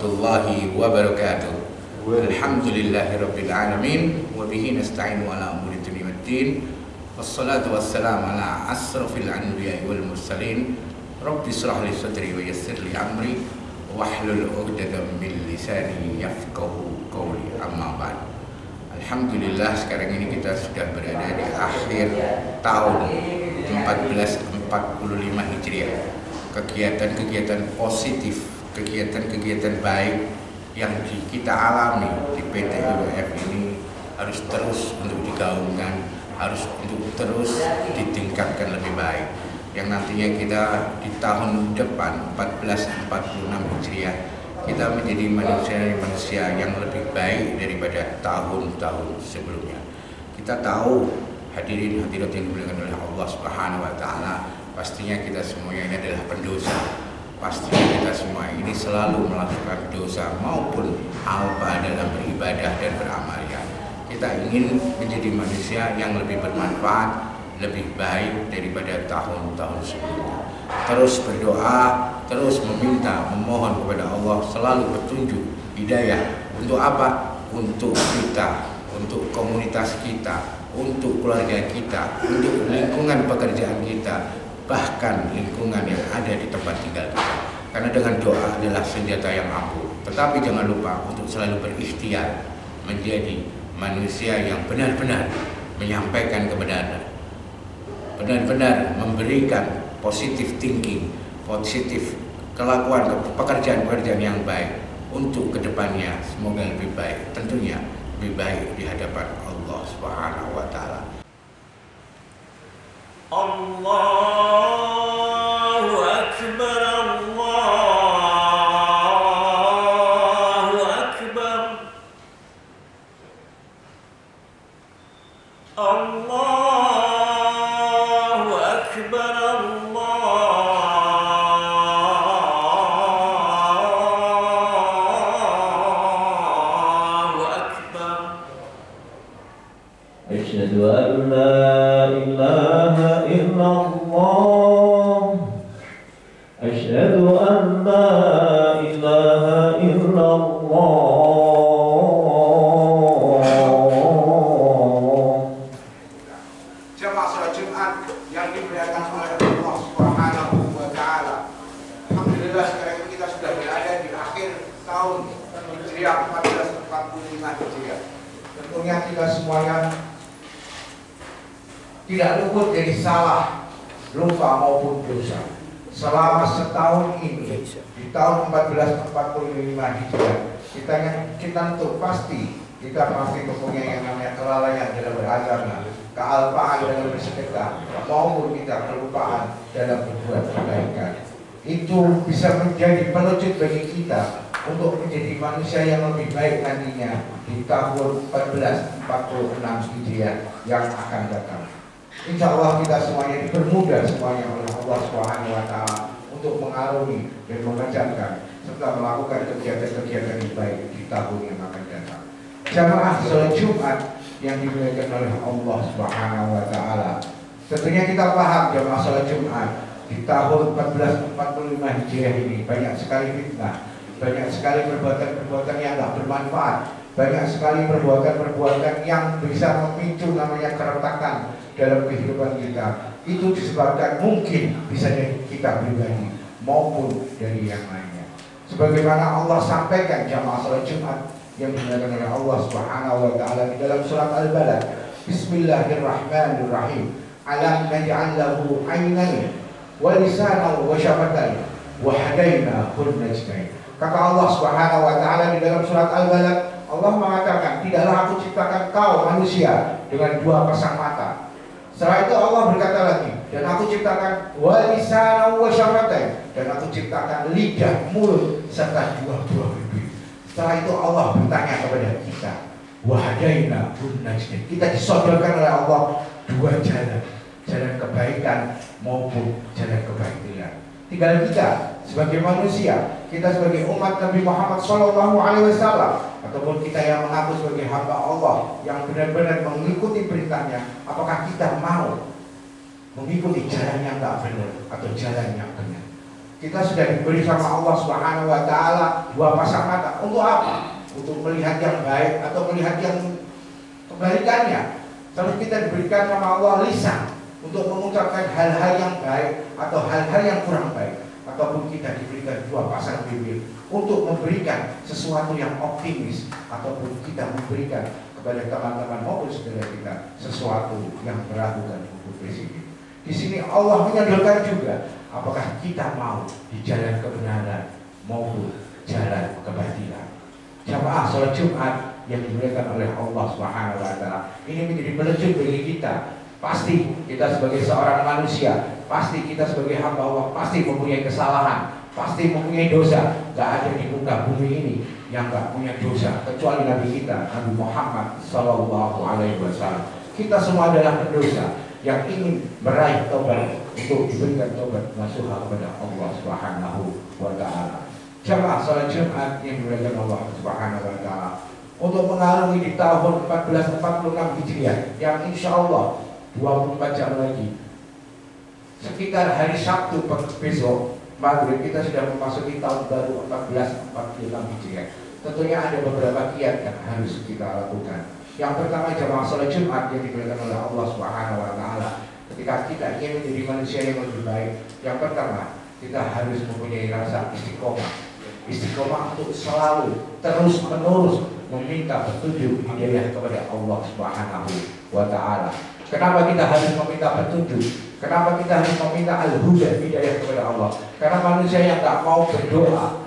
warahmatullahi wabarakatuh. Alhamdulillahirabbil alamin wa bihi nasta'inu ala umuri dunya waddin. Wassalatu wassalamu ala asrafil anbiya'i wal mursalin. Rabbi shrah li sadri wa yassir li amri wahlul 'uqdatam min lisani yafqahu qawli. Amma ba'd. Alhamdulillah sekarang ini kita sudah berada di akhir tahun 1445 Hijriah. Kegiatan-kegiatan positif, kegiatan-kegiatan baik yang kita alami di PT IWF ini harus terus untuk digaungkan, harus untuk terus ditingkatkan lebih baik. Yang nantinya kita di tahun depan 1446 Hijriah kita menjadi manusia yang lebih baik daripada tahun-tahun sebelumnya. Kita tahu hadirin hadirat yang dimuliakan oleh Allah Subhanahu wa taala, pastinya kita semuanya ini adalah pendosa. Pastinya kita semua ini selalu melakukan dosa maupun alpa dalam beribadah dan beramalnya. Kita ingin menjadi manusia yang lebih bermanfaat, lebih baik daripada tahun-tahun sebelumnya. Terus berdoa, terus meminta, memohon kepada Allah selalu petunjuk, hidayah. Untuk apa? Untuk kita, untuk komunitas kita, untuk keluarga kita, untuk lingkungan pekerjaan kita, bahkan lingkungan yang ada di tempat tinggal kita. Karena dengan doa adalah senjata yang ampuh. Tetapi jangan lupa untuk selalu berikhtiar menjadi manusia yang benar-benar menyampaikan kebenaran, benar-benar memberikan positive thinking, positif kelakuan, pekerjaan-pekerjaan yang baik untuk kedepannya. Semoga lebih baik, tentunya lebih baik di hadapan Allah Subhanahu wa taala. Allahu Akbar, Allahu Akbar, Allahu Akbar, Allahu Akbar. Asyhadu an la ilaha illallah, asyhadu an la ilaha illallah. Jamaah salat Jumat yang dimuliakan oleh Allah Subhanahu wa taala. Alhamdulillah sekarang ini kita sudah berada di akhir tahun Hijriah 1445 Hijriah. Tentunya kita semuanya tidak luput dari salah, lupa maupun dosa. Selama setahun ini di tahun 1445 Hijriah kita untuk pasti mempunyai yang namanya kelalaian dalam beragama, kealpaan dalam bersedekah, maupun kita kelupaan dalam berbuat kebaikan. Itu bisa menjadi pelucut bagi kita untuk menjadi manusia yang lebih baik nantinya di tahun 1446 Hijriah yang akan datang. Insya Allah kita semuanya dipermudah semuanya oleh Allah Subhanahu wa taala untuk mengarungi dan mengerjakan serta melakukan kegiatan-kegiatan yang baik di tahun yang akan datang. Jamaah salat Jumat yang dimuliakan oleh Allah Subhanahu wa taala. Tentunya kita paham jamaah salat Jumat di tahun 1445 Hijriah ini banyak sekali fitnah, banyak sekali perbuatan-perbuatan yang tidak bermanfaat, banyak sekali perbuatan-perbuatan yang bisa memicu namanya keretakan dalam kehidupan kita. Itu disebabkan mungkin bisa dari kita pribadi maupun dari yang lainnya. Sebagaimana Allah sampaikan jamaah salat Jumat yang dimuliakan oleh Allah Subhanahu wa taala di dalam surat Al-Balad, Bismillahirrahmanirrahim. Alam naj'al lahu 'aynayn wa lisanan wa syafatayn wa hadainahun najdain. Kata Allah Subhanahu wa taala di dalam surat Al-Balad, Allah mengatakan, tidaklah aku ciptakan kau manusia dengan dua pasang mata. Setelah itu Allah berkata lagi, dan aku ciptakan wa lisanan wa syafatayn, dan aku ciptakan lidah, mulut serta dua buah bibir. Setelah itu Allah bertanya kepada kita, wa hadainahun najdain. Kita disodorkan oleh Allah dua jalan, jalan kebaikan maupun jalan kebatilan. Tinggal kita sebagai manusia, kita sebagai umat Nabi Muhammad SAW, ataupun kita yang mengaku sebagai hamba Allah yang benar-benar mengikuti perintahnya, apakah kita mau mengikuti jalan yang tak benar atau jalan yang benar? Kita sudah diberi sama Allah Subhanahu wa taala dua pasang mata. Untuk apa? Untuk melihat yang baik atau melihat yang kebalikannya. Terus kita diberikan sama Allah lisan untuk mengucapkan hal-hal yang baik atau hal-hal yang kurang baik. Ataupun kita diberikan dua pasang bibir untuk memberikan sesuatu yang optimis, ataupun kita memberikan kepada teman-teman maupun saudara kita sesuatu yang meragukan hukum prinsip. Di sini Allah menyodorkan juga apakah kita mau di jalan kebenaran maupun jalan kebatilan. Jamaah sholat Jumat yang dimuliakan oleh Allah Subhanahu wa taala, ini menjadi petunjuk bagi kita. Pasti kita sebagai seorang manusia, pasti kita sebagai hamba Allah pasti mempunyai kesalahan, pasti mempunyai dosa. Gak ada di muka bumi ini yang gak punya dosa kecuali Nabi kita, Nabi Muhammad Sallallahu Alaihi Wasallam. Kita semua adalah pendosa yang ingin meraih tobat untuk diberikan tobat nasuha kepada Allah Subhanahu wa taala. Jamaah salat Jumat yang dimuliakan Allah Subhanahu wa taala, untuk mengarungi di tahun 1446 Hijriah yang insya Allah 24 jam lagi, sekitar hari Sabtu besok maghrib, kita sudah memasuki tahun baru 1446 Hijriah. Tentunya ada beberapa kiat yang harus kita lakukan. Yang pertama, jamaah salat Jumat yang dimuliakan oleh Allah Subhanahu wa taala, ketika kita ingin menjadi manusia yang lebih baik, yang pertama kita harus mempunyai rasa istiqomah. Istiqomah untuk selalu terus menerus meminta petunjuk hidayah kepada Allah Subhanahu wa taala. Kenapa kita harus meminta petunjuk? Kenapa kita harus meminta al-huda, hidayah kepada Allah? Karena manusia yang tak mau berdoa,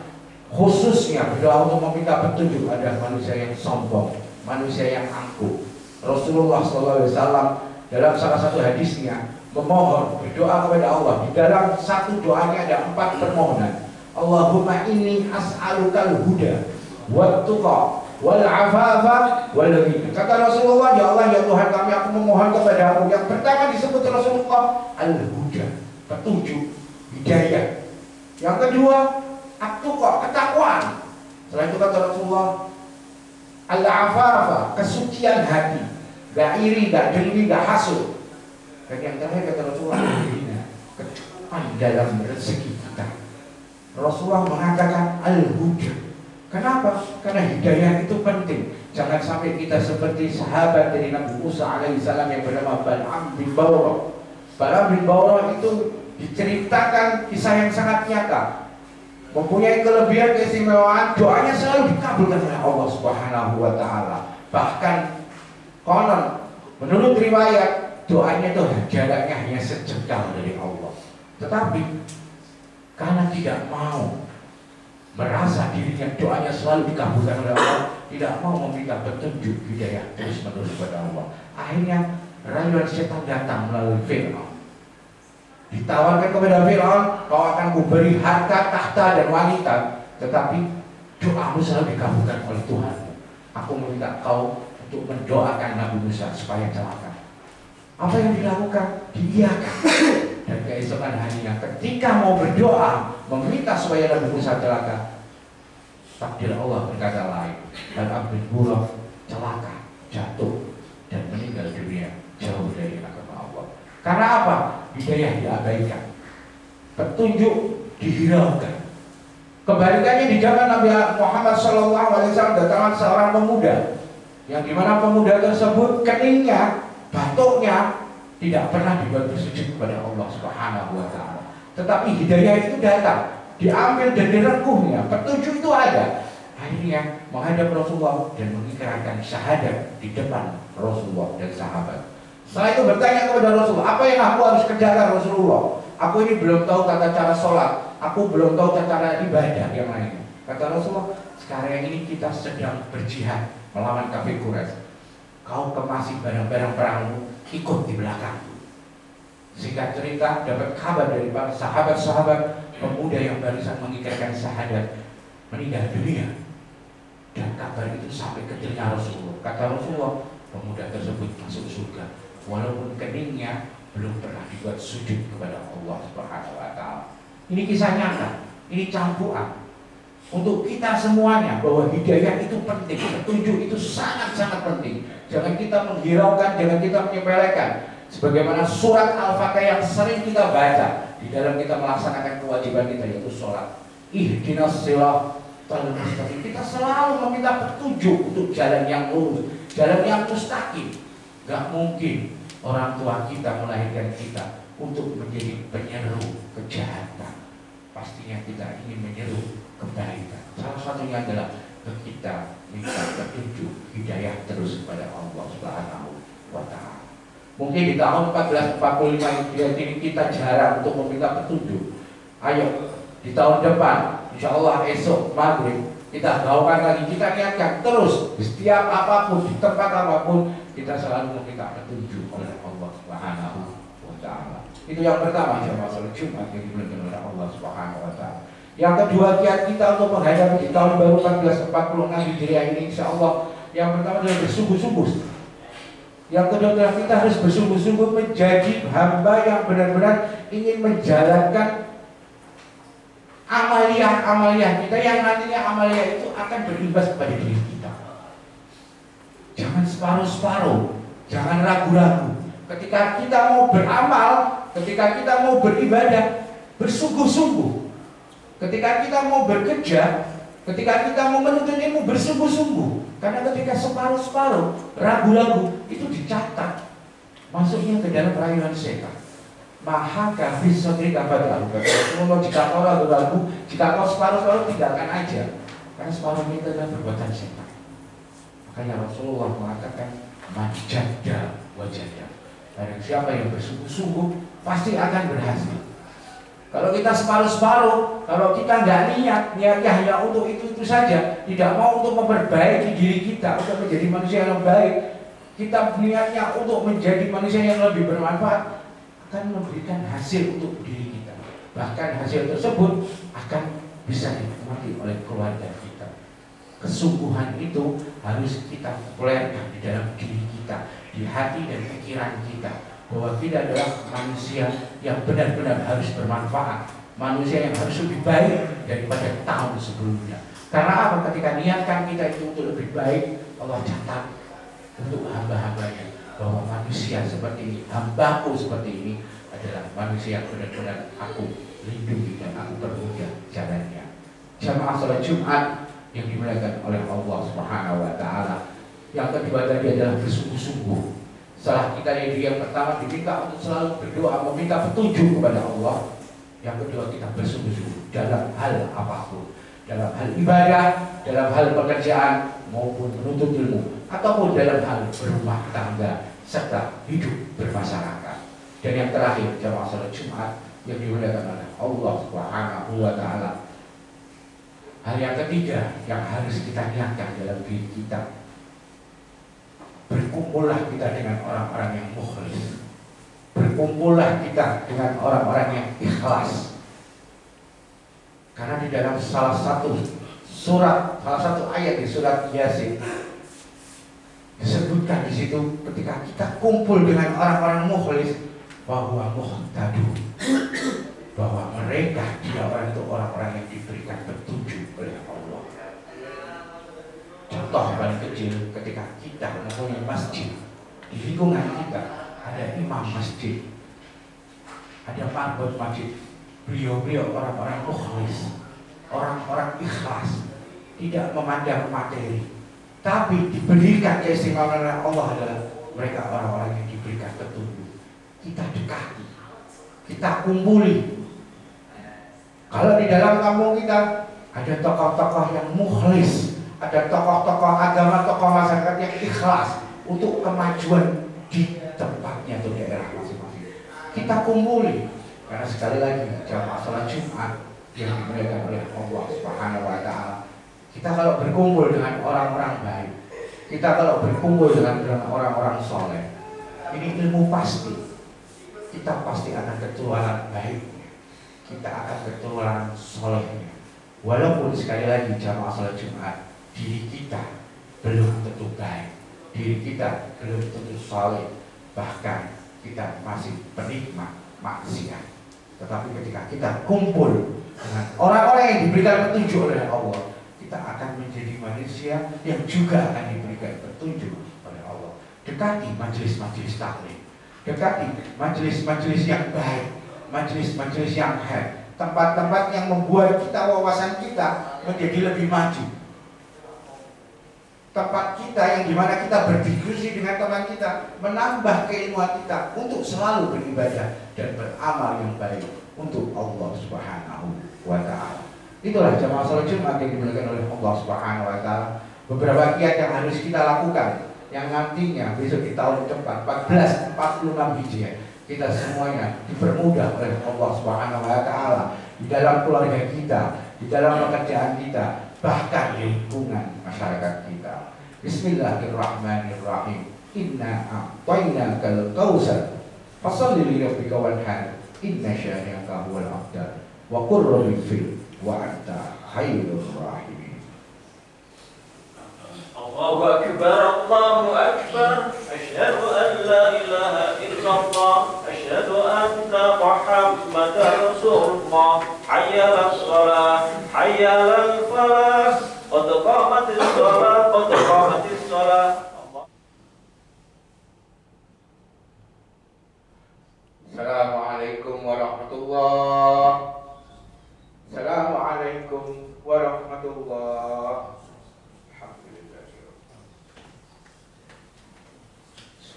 khususnya berdoa untuk meminta petunjuk, adalah manusia yang sombong, manusia yang angkuh. Rasulullah SAW dalam salah satu hadisnya memohon berdoa kepada Allah. Di dalam satu doanya ada 4 permohonan. Allahumma inni as'alukal huda wat tuqa wal afafa wal ghina. Kata Rasulullah, ya Allah, ya Tuhan kami, aku memohon kepadamu. Yang pertama disebut Rasulullah al-huda, petunjuk, hidayah. Yang kedua at-tuqa, ketakwaan. Setelah itu kata Rasulullah al-afafa, kesucian hati, gak iri, gak dengki, gak hasud. Dan yang terakhir kata Rasulullah kecukupan dalam rezeki kita. Rasulullah mengatakan al-huda. Kenapa? Karena hidayah itu penting. Jangan sampai kita seperti sahabat dari Nabi Musa alaihissalam yang bernama Bal'am bin Bawrah. Bal'am bin Bawrah itu diceritakan kisah yang sangat nyata. Mempunyai kelebihan, keistimewaan, doanya selalu dikabulkan oleh Allah Subhanahu wa taala. Bahkan konon menurut riwayat doanya itu jaraknya hanya sejengkal dari Allah. Tetapi karena tidak mau merasa dirinya doanya selalu dikabulkan oleh Allah, tidak mau meminta petunjuk hidayah terus menerus kepada Allah, akhirnya rayuan setan datang melalui Fir'aun. Ditawarkan kepada Fir'aun, kau akan kuberi harta, tahta dan wanita, tetapi doamu selalu dikabulkan oleh Tuhan. Aku meminta kau untuk mendoakan Nabi Musa supaya celaka. Apa yang dilakukan? Diiyakan. Dan keesokan harinya ketika mau berdoa meminta supaya Nabi Musa celaka, takdir Allah berkata lain. Dan Abdul Burah celaka, jatuh dan meninggal dunia jauh dari agama Allah. Karena apa? Hidayah diabaikan, petunjuk dihiraukan. Kebalikannya di zaman Nabi Muhammad SAW datang seorang pemuda, yang dimana pemuda tersebut keningnya, batuknya tidak pernah dibuat bersujud kepada Allah Subhanahu wa taala. Tetapi hidayah itu datang, diambil dan direngkuhnya, petunjuk itu ada. Akhirnya menghadap Rasulullah dan mengikrarkan syahadat di depan Rasulullah dan sahabat. Setelah itu bertanya kepada Rasulullah, apa yang aku harus kerjakan Rasulullah? Aku ini belum tahu tata cara sholat, aku belum tahu tata cara ibadah yang lain. Kata Rasulullah, sekarang ini kita sedang berjihad melawan kafir Quraisy. Kau kemasi barang-barang perangmu, ikut di belakang. Singkat cerita, dapat kabar dari para sahabat-sahabat pemuda yang barusan mengikrarkan syahadat meninggal dunia. Dan kabar itu sampai ke telinga Rasulullah. Kata Rasulullah, pemuda tersebut masuk surga, walaupun keningnya belum pernah dibuat sujud kepada Allah Subhanahu wa taala. Ini kisah nyata, ini campuran untuk kita semuanya bahwa hidayah itu penting, petunjuk itu sangat-sangat penting. Jangan kita menghiraukan, jangan kita menyepelekan. Sebagaimana surat Al-Fatihah yang sering kita baca di dalam kita melaksanakan kewajiban kita, yaitu sholat. Ihdinas siratal mustaqim. Kita selalu meminta petunjuk untuk jalan yang lurus, jalan yang mustaqim. Gak mungkin orang tua kita melahirkan kita untuk menjadi penyeru kejahatan. Pastinya kita ingin menyeru kebaikan. Salah satunya adalah kita minta petunjuk hidayah terus kepada Allah Subhanahu wa Ta'ala. Mungkin di tahun 1445 ini kita jarang untuk meminta petunjuk. Ayo di tahun depan, insya Allah esok maghrib kita gaungkan lagi, kita niatkan terus di setiap apapun, di tempat apapun kita selalu meminta petunjuk oleh Allah Subhanahu wa Ta'ala. Itu yang pertama, jamaah salat Jumat yang dimuliakan oleh Allah Subhanahu wa Ta'ala. Yang kedua, kiat kita untuk menghadapi di tahun baru 1446 Hijriah ini, insya Allah yang pertama adalah bersungguh-sungguh. Yang kedua adalah kita harus bersungguh-sungguh menjadi hamba yang benar-benar ingin menjalankan amalia kita, yang nantinya amalia itu akan berimbas kepada diri kita. Jangan separuh-separuh, jangan ragu-ragu. Ketika kita mau beramal, ketika kita mau beribadah, bersungguh-sungguh. Ketika kita mau bekerja, ketika kita mau menuntut ilmu, bersungguh-sungguh. Karena ketika separuh-separuh, ragu-ragu, itu dicatat masuknya ke dalam rayuan setan. Maka bisa dapat lalu. Kalau jika kau ragu-ragu, jika kau separuh-separuh, tinggalkan aja. Karena separuh itu adalah perbuatan setan. Makanya Rasulullah mengatakan majada wajada. Dan siapa yang bersungguh-sungguh pasti akan berhasil. Kalau kita separuh-separuh, kalau kita nggak niatnya hanya untuk itu saja, tidak mau untuk memperbaiki diri kita, untuk menjadi manusia yang baik, kita niatnya untuk menjadi manusia yang lebih bermanfaat, akan memberikan hasil untuk diri kita. Bahkan hasil tersebut akan bisa dinikmati oleh keluarga kita. Kesungguhan itu harus kita populerkan di dalam diri kita, di hati dan pikiran kita, bahwa kita adalah manusia yang benar-benar harus bermanfaat, manusia yang harus lebih baik daripada tahun sebelumnya. Karena apa? Ketika niatkan kita itu untuk lebih baik, Allah catat untuk hamba-hambanya bahwa manusia seperti ini, hambaku seperti ini adalah manusia yang benar-benar aku lindungi dan aku permudah jalannya. Jamaah salat Jumat yang dimuliakan oleh Allah Subhanahu wa Ta'ala. Yang kedua tadi adalah bersungguh-sungguh. Setelah kita yang pertama diminta untuk selalu berdoa, meminta petunjuk kepada Allah. Yang kedua kita bersungguh-sungguh dalam hal apapun, dalam hal ibadah, dalam hal pekerjaan maupun menuntut ilmu, ataupun dalam hal berumah tangga serta hidup bermasyarakat. Dan yang terakhir, jamaah salat Jumat yang dimuliakan oleh Allah Subhanahu wa Ta'ala. Hal yang ketiga yang harus kita niatkan dalam diri kita, berkumpullah kita dengan orang-orang yang mukhlis. Berkumpullah kita dengan orang-orang yang ikhlas. Karena di dalam salah satu ayat di surat Yasin disebutkan di situ, ketika kita kumpul dengan orang-orang mukhlis, bahwa muhtadun, bahwa mereka orang itu orang-orang yang diberikan petunjuk oleh Allah. Contoh paling kecil, ketika kita mempunyai masjid, di lingkungan kita ada imam masjid, ada parbot masjid, beliau-beliau orang-orang mukhlis, orang-orang ikhlas, tidak memandang materi, tapi diberikan keistimewaan oleh Allah adalah mereka orang-orang yang diberikan petunjuk. Kita dekati, kita kumpuli. Kalau di dalam kampung kita ada tokoh-tokoh yang mukhlis, ada tokoh-tokoh agama, tokoh masyarakat yang ikhlas untuk kemajuan di tempatnya atau daerah masing-masing, kita kumpuli. Karena sekali lagi jamaah salat Jumat yang dimuliakan oleh Allah Subhanahu wa Ta'ala, kita kalau berkumpul dengan orang-orang baik, kita kalau berkumpul dengan orang-orang soleh, ini ilmu pasti. Kita pasti akan ketularan baiknya, kita akan ketularan solehnya. Walaupun sekali lagi jamaah salat Jumat, diri kita belum tentu baik, diri kita belum tentu soleh, bahkan kita masih penikmat maksiat. Tetapi ketika kita kumpul dengan orang-orang yang diberikan petunjuk oleh Allah, kita akan menjadi manusia yang juga akan diberikan petunjuk oleh Allah. Dekati majelis-majelis taklim, Dekati majelis-majelis yang baik, majelis-majelis yang baik, tempat-tempat yang membuat kita, wawasan kita menjadi lebih maju. Tempat kita yang dimana kita berdiskusi dengan teman kita, menambah keilmuan kita untuk selalu beribadah dan beramal yang baik untuk Allah Subhanahu wa Ta'ala. Itulah jamaah salat Jumat yang dimuliakan oleh Allah Subhanahu wa Ta'ala. Beberapa kiat yang harus kita lakukan, yang nantinya besok di tahun depan 1446 Hijriah kita semuanya dipermudah oleh Allah Subhanahu wa Ta'ala di dalam keluarga kita, di dalam pekerjaan kita, bahkan di lingkungan masyarakat kita. Bismillahirrahmanirrahim. Inna a'tainakal kautsar fasholli li rabbika wanhar inna syani'aka huwal abtar wa qur rabbil fil wa anta khairur rahimin. Allahu akbar, Allahu akbar. Asyhadu an la ilaha illallah, asyhadu anna Muhammadar Rasulullah. Hayya 'alas shalah, hayya 'alal falah. Qad qamatis shalah, qad qamatis shalah. Assalamualaikum warahmatullahi. Assalamualaikum warahmatullahi.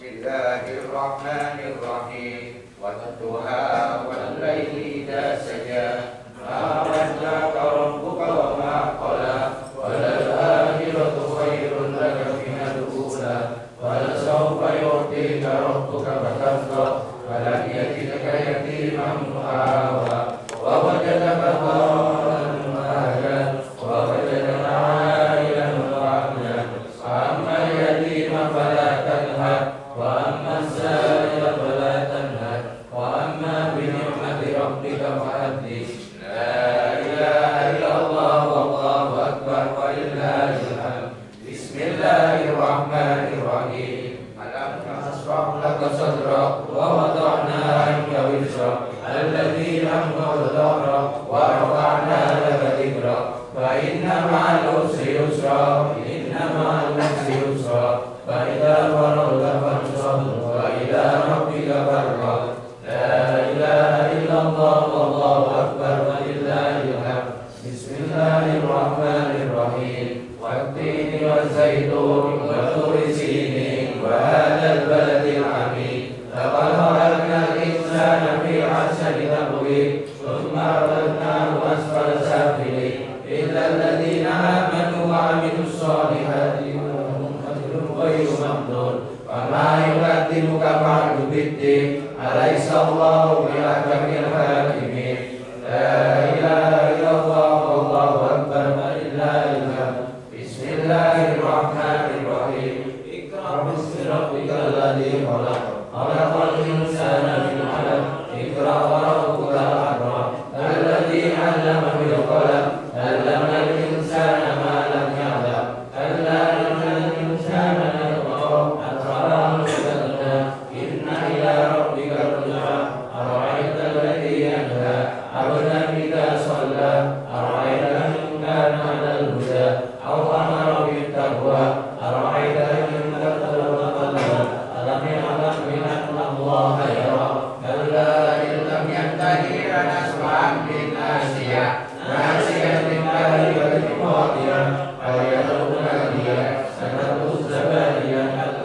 Bismillahirrahmanirrahim. Wadduha wal laili idza saja. Ma wada'aka rabbuka wa ma qala. Walal akhiratu khairun laka minal ula. Wala sawfa yu'tika rabbuka fatarda. Walam yajidka yatiman fa'awa. Wa wajadaka dhallan fahada. Wa wajadaka 'ailan fa'agna. Fa amma yatima fala tanhar. Wa amma as-sa'ila fala tanhar. Wa amma bi ni'mati rabbika fahaddits. La ilaha illallah wallahu akbar walillahil hamd. Bismillahirrahmanirrahim. Alam nashrah laka sadrak wa wada'na 'anka wizrak alladzi anqadha dhahrak wa rafa'na laka dhikrak. Fa inna ma'al usri yusra, inna ma'al usri yusra. Fa idza faragta fansab wa ila rabbika farghab. La ilaha illallah wallahu akbar walillahil hamd. Bismillahirrahmanirrahim. Wat-tini waz-zaitun wa turi sinin wa hadzal baladil amin. Laqad khalaqnal insana fi ahsani taqwim. Tsumma radadnahu asfala safilin. Illa alladziina aamanu wa 'amilus shalihati lahum ajrun ghairu mamnun. Wa ma yukadzibuka ba'du bid-din. Alaysa Allahu bi'ahkamil hakimin. La ilaha illallah wallahu akbar walillahil hamd. Bismillahirrahmanirrahim. Iqra bismi rabbikal ladzi khalaq. Khalaqal insana min 'alaq. Iqra wa rabbukal akram. Alladzi 'allama bil qalam. 'allamal insana ma lam ya'lam. Kalla innal insana layatgha an ra'ahu istaghna. Inna ila rabbika ruj'a. Ara'aita alladzi yanha 'abdan idza shalla. Ara'aita in kana 'alal huda aw amara bit taqwa. Ara'aita in kazzaba wa tawalla. Alam ya'lam bi anna Allaha yara. Kalla in lam yantahi lanasfa'an bin nasiyah. Nasiyatin kalimatin qadiyah. Ayatun nadiyah. Sanatuz zabaniyah.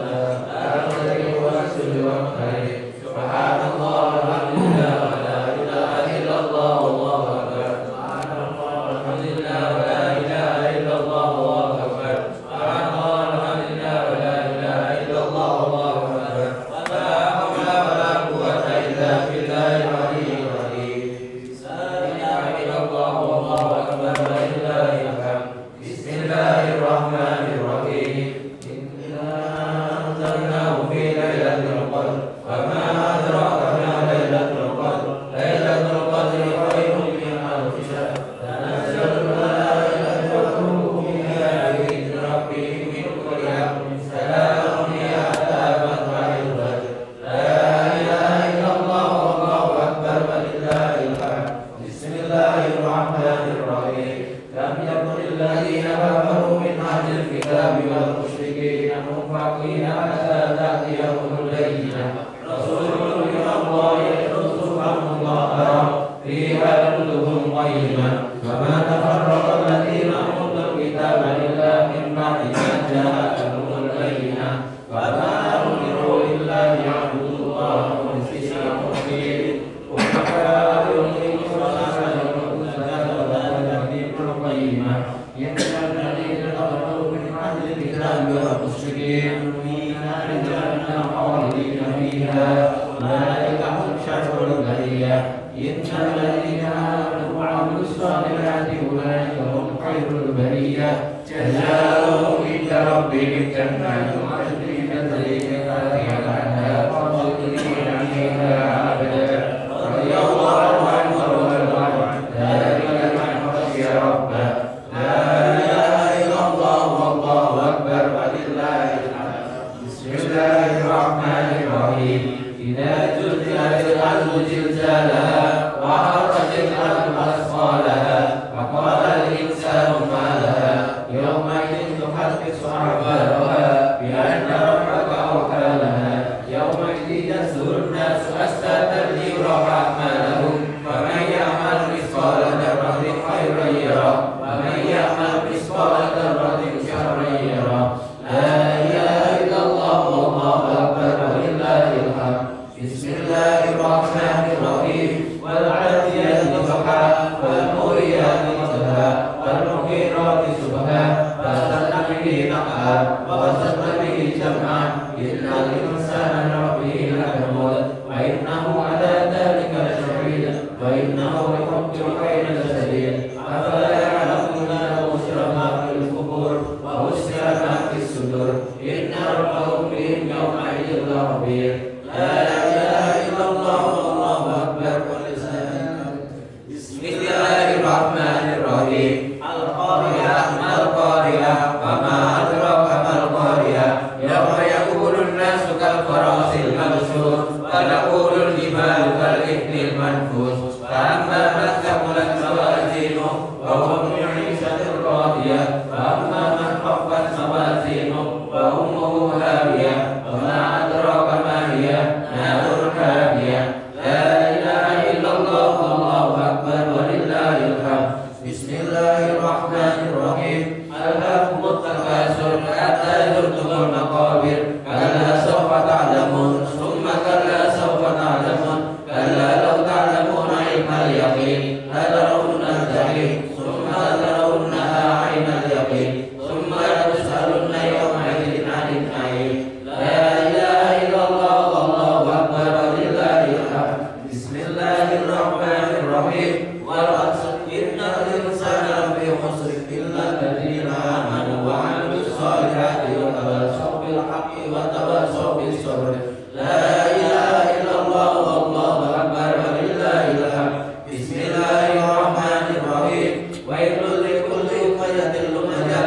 La tadri wa sulu wa khair. Subhanallah walhamdulillah wa la ilaha illallah wallahu akbar. Subhanallah walhamdulillah wa la ilaha illallah wallahu akbar. Subhanallah walhamdulillah wa la ilaha illallah wallahu akbar. La haula wa la quwwata illa billahil aliyyil azim. La ilaha illallah wallahu akbar walillahil hamd. Bismillahirrahmanirrahim. Inna anzalnahu fi lailatul qadr. Wa ma adraka ma lailatul qadr. Lailatul qadri khairun min alfi syahr. Tanazzalul malaikatu war-ruhu fiha bi'izni rabbihim min kulli amrin. Salamun hiya hatta matla'il fajr. La ilaha illallah wallahu akbar walillahil hamd. Bismillahirrahmanirrahim. Lam yakunil ladzina kafaru min ahlil kitabi wal musyrikina munfaqina hatta ta'tiyahumul bayyinah. Rasulun إن الذين آمنوا وعملوا الصالحات أولئك هم خير البرية جزاؤهم عند ربهم جنات عدن تجري من تحتها الأنهار خالدين فيها أبدا رضي الله عنه ورضوا عنه ذلك لمن خشي ربه لا إله إلا الله والله أكبر ولله الحمد بسم الله الرحمن الرحيم إذا زلزلت الأرض زلزالها وأخرجت الأرض أثقالها وقال الإنسان ما لها يومئذ تحدث أخبارها بأن ربك أوحى لها يومئذ يصدر الناس أشتاتا ليروا أعمالهم فمن يعمل مثقال ذرة خيرا يره ومن يعمل مثقال ذرة شرا يره لا إله إلا الله والله أكبر ولله الحمد بسم الله الرحمن الرحيم والعاديات ضبحا فالموريات قدحا والمغيرات صبحا فأثرن به نقعا ووسطن به جمعا إن الإنسان لربه لكنود وإنه على ذلك لشهيد وإنه لحب الخير لشديد أفلا يعلمون لو أسر ما في القبور وأسر ما في الصدور إن ربهم بهم يومئذ لخبير لا إله إلا الله والله أكبر بسم الله الرحمن الرحيم القارعة ما القارعة وما أدراك ما القارعة يوم يقول الناس كالفراش المبثوث وتقول الجبال كالإثم المنفوش فأما من ثقلت موازينه فهو في عيشة راضية وأما من خفت موازينه فأمه هاوية وما أدراك ما هي نار حامية لا إله إلا الله والله أكبر ولله الحمد بسم الله الرحمن الرحيم ألهاكم التكاثر حتى زرتم المقابر كلا سوف تعلمون ثم كلا سوف تعلمون كلا لو تعلمون علم اليقين لترون الجحيم ثم لترونها عين اليقين ثم لتسألن يومئذ عن النعيم لا إله إلا الله والله أكبر ولله الحمد بسم الله الرحمن الرحيم والعصر إن الإنسان لفي خسر إلا الذين آمنوا وعملوا الصالحات وتواصوا بالحق وتواصوا بالصبر لا إله إلا الله والله أكبر ولله الحمد بسم الله الرحمن الرحيم ويل لكل همزة لمزة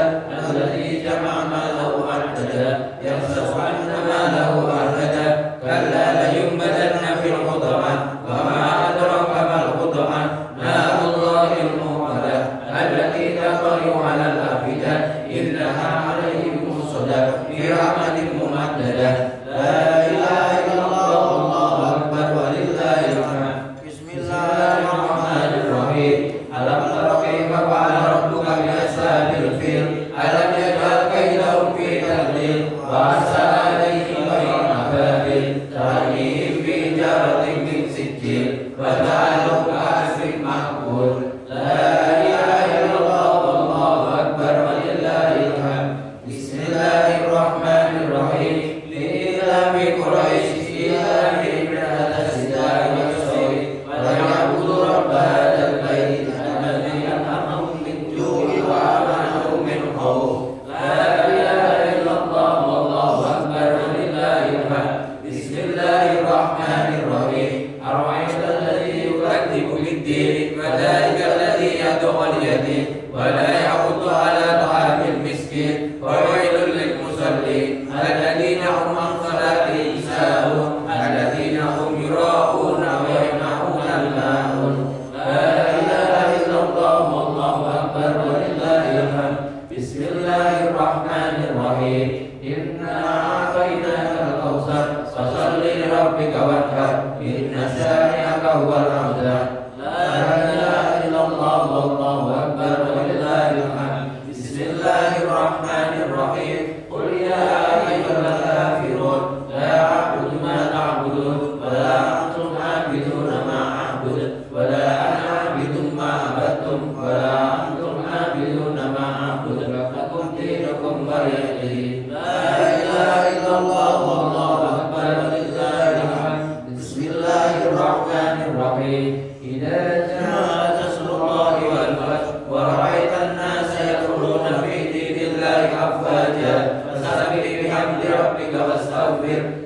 الذي جمع ماله وعدده يحسب أن ماله أخلده كلا لينبذن في الحطمة وما أدراك ما الحطمة نار الله الموقدة التي تطلع على الأفئدة إنها عليهم مؤصدة في رحمة ممددة لا إله إلا الله والله أكبر ولله الحمد بسم الله الرحمن الرحيم ألم تر كيف فعل ربك بأصحاب الفيل ألم يجعل كيدهم في تضليل وأرسل عليهم طيرا أبابيل ترميهم بحجارة من سجيل وجعلهم كعصف مأكول لا إله إلا الله والله أكبر ولله الحمد بسم الله الرحمن الرحيم لإيلاف قريش إيلافهم رحلة الشتاء والصيف فليعبدوا رب هذا البيت الذي أطعمهم من جوع وآمنهم من خوف لا إله إلا الله والله أكبر ولله الحمد بسم الله الرحمن الرحيم أرأيت الذي يكذب بالدين فذلك الذي يدعو اليتيم ولا يحض على طعام المسكين وويل للمصلين الذين هم عن صلاتهم ساهون الذين هم يراءون ويمنعون الماعون لا إله إلا الله والله أكبر ولله الحمد بسم الله الرحمن الرحيم إنا أعطيناك الكوثر فصل لربك وانحر إن شانئك هو الأبتر لا إله إلا الله والله أكبر ولله الحمد بسم الله الرحمن الرحيم قل يا أيها الكافرون لا أعبد ما تعبدون ولا أنتم عابدون ما أعبد ولا أنا عابد ما عبدتم ولا أنتم عابدون ما أعبد لكم دينكم ولي دين لا إله إلا الله والله أكبر ولله الحمد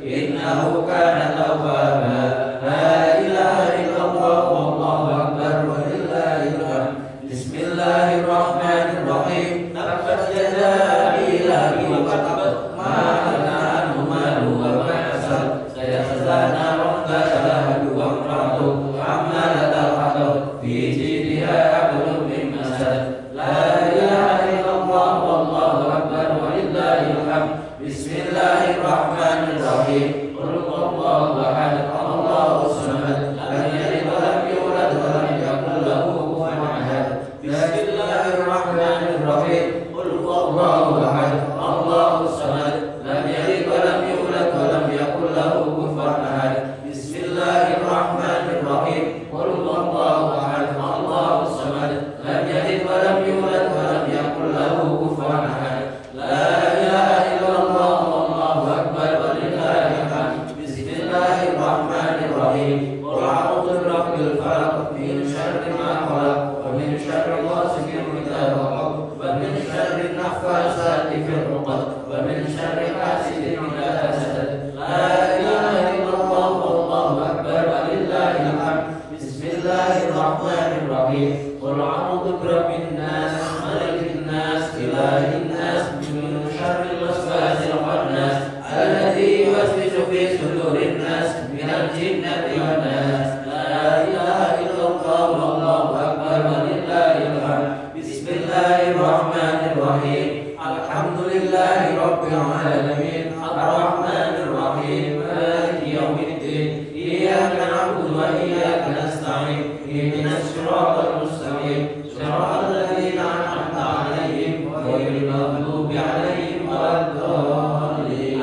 innahu kana tawwaba. La ilaha illallah wallahu akbar walillahil hamd. Bismillahirrahmanirrahim. Tabbat yada abi lahabin wa tab, ma aghna anhu maluhu wa ma kasab, sayasla naran dhata lahab wa imra'atuhu hammalatal hatab, fi jidha hablum min masad. La ilaha illallah wallahu akbar walillahil hamd. Bismillahirrahmanirrahim. Qul huwallahu ahad, Allahus samad, lam yalid wa lam yulad wa lam yakul lahu kufuwan ahad. Bismillahirrahmanirrahim. Qul huwallahu ahad, Allahus samad, lam yalid wa lam yulad wa lam yakul lahu kufuwan ahad. Bismillahirrahmanirrahim. Qul huwallahu ahad, Allahus samad, lam yalid wa lam yulad wa lam yakul lahu kufuwan ahad. La ilaha illallah wallahu akbar walillahil hamd. Bismillahirrahmanirrahim. Qul a'udzu birabbil falaq, min syarri ma khalaq, wa min syarri ghasiqin idza waqab, wa min syarri naffasati fil 'uqad, wa min syarri hasidin idza hasad. La ilaha illallah wallahu akbar walillahil hamd. Bismillahirrahmanirrahim. Qul a'udzu birabbin nas, malikin nas, ilahin nas, min syarril waswasil khannas, alladzi yuwaswisu fi sudurin nas, minal jinnati wan nas. La ilaha illallah wallahu akbar walillahil hamd. Bismillahirrahmanirrahim. Alhamdulillahi rabbil alamin, arrahmanir rahim, maliki yaumiddin, iyyaka na'budu wa iyyaka nasta'in, ihdinas siratal mustaqim, siratal ladzina an'amta 'alaihim ghairil maghdubi 'alaihim waladdallin.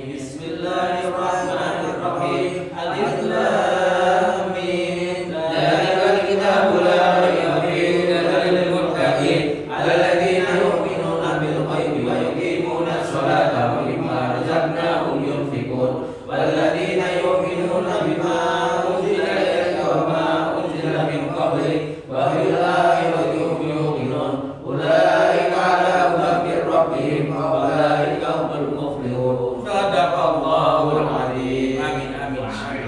Bismillahirrahmanirrahim. Alif lam mim. Dzalikal kitabu la raiba fihi hudan lil muttaqin, alladzina yu'minuna bil ghaibi wa yuqimuna sholata wa mimma razaqnahum yunfiqun, walladzina yu'minuna bima unzila ilayka wa ma unzila min qablik wa bil akhirati hum yuqinun. Ulaika 'ala hudan min rabbihim wa ulaika humul muflihun. Sadaqallahul 'azim. Amin amin. Amin.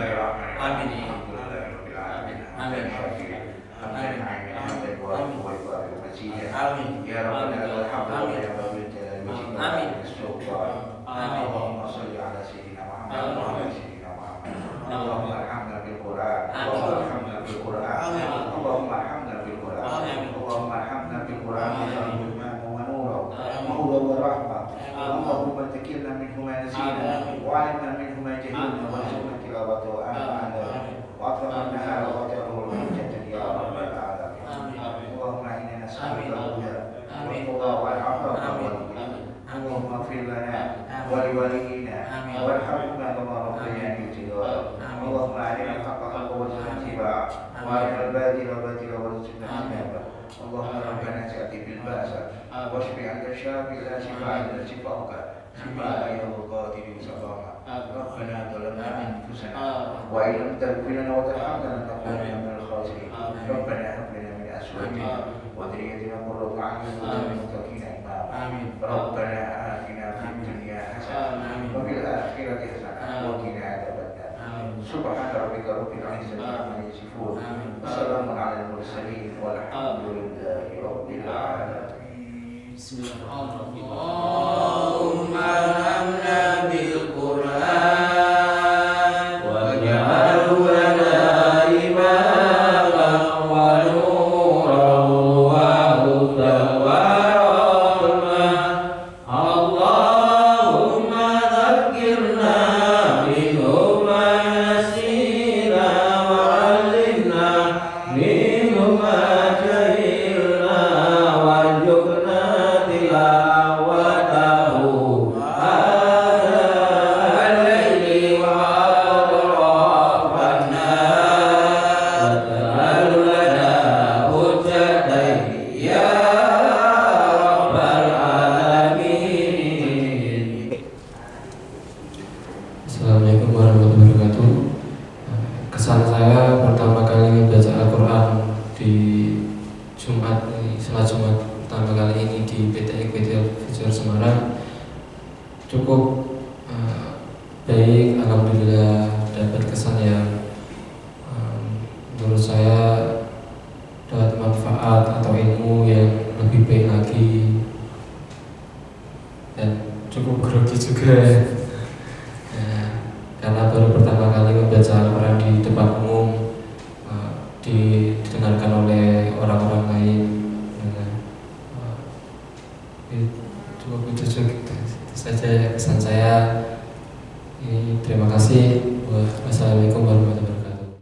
Amin. Amin. Ya Rabbana lakal hamdu ya Rabbil alamin. Amin. Allahumma shalli ala sayyidina Muhammad wa ala sayyidina Muhammad. Allahumma arhamna bil Qur'an. Allahumma arhamna bil Qur'an. Allahumma arhamna bil Qur'an. Allahumma arhamna bil Qur'an. Allahumma wa nura wa huda wa rahmah. Allahumma takilna minhu ma nasina wa 'alimna minhu ma jahilna wa sunna tilawatu wa amana wa atrafna wa tajruhu hujjatan ya rabbal alamin. Allahumma inna nas'aluka al-huda wal tuqa wal 'afwa wal ghina. Allahumma ighfir lana wa liwalidina warhamna kama rabbayana saghira. Allahumma arina al-haqqa haqqan warzuqna ittiba'ahu wa arina al-batila batilan warzuqna ijtinabah. Allahumma rabbana ati bil ba'sa washfi 'anta syafi la shifaa illa shifauka shifaa ya qadir sabama. Rabbana zalamna anfusana wa in lam taghfir lana wa tarhamna lanakunanna minal khasirin. Rabbana hab lana min azwajina wa dhurriyyatina qurrata a'yun waj'alna lil muttaqina imama. Rabbana atina fid dunya hasanah wa fil akhirati hasanah wa qina adzabannar. Subhana rabbika rabbil izzati amma yasifun, wa salamun 'alal mursalin walhamdulillahi rabbil alamin. Bismillahirrahmanirrahim. Allahumma arhamna bil Qur'an waj'alhu lana imaman wa nuran wa hudan wa rahmah. Allahumma dzakkirna minhu ma nasina wa 'allimna minhu ma jahilna warzuqna tilawatahu al-laili wa atrafan nahar waj'al lana hujjatan ya rabbal alamin. Assalamualaikum warahmatullahi wabarakatuh. Kesan saya pertama kali baca Al-Quran di Jumat ini, sholat Jumat pertama kali ini di PTI Fujur Semarang, cukup baik baik, alhamdulillah dapat kesan yang menurut saya dapat manfaat atau ilmu yang lebih baik lagi, dan cukup grogi juga karena baru pertama kali membaca Al-Quran di depan umum, didengarkan oleh orang-orang lain. Cukup itu saja kesan saya. Terima kasih. Wassalamualaikum warahmatullahi wabarakatuh.